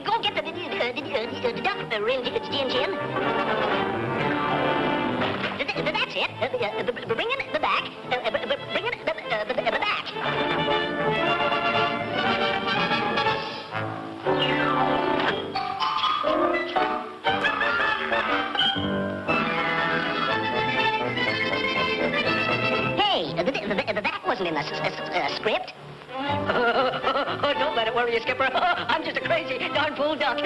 Go get the duck, Jin Jin. That's it. Bring in the back. Bring in the back. Hey, that wasn't in the script. Don't let it worry you, Skipper. I'm just a crazy darn fool duck.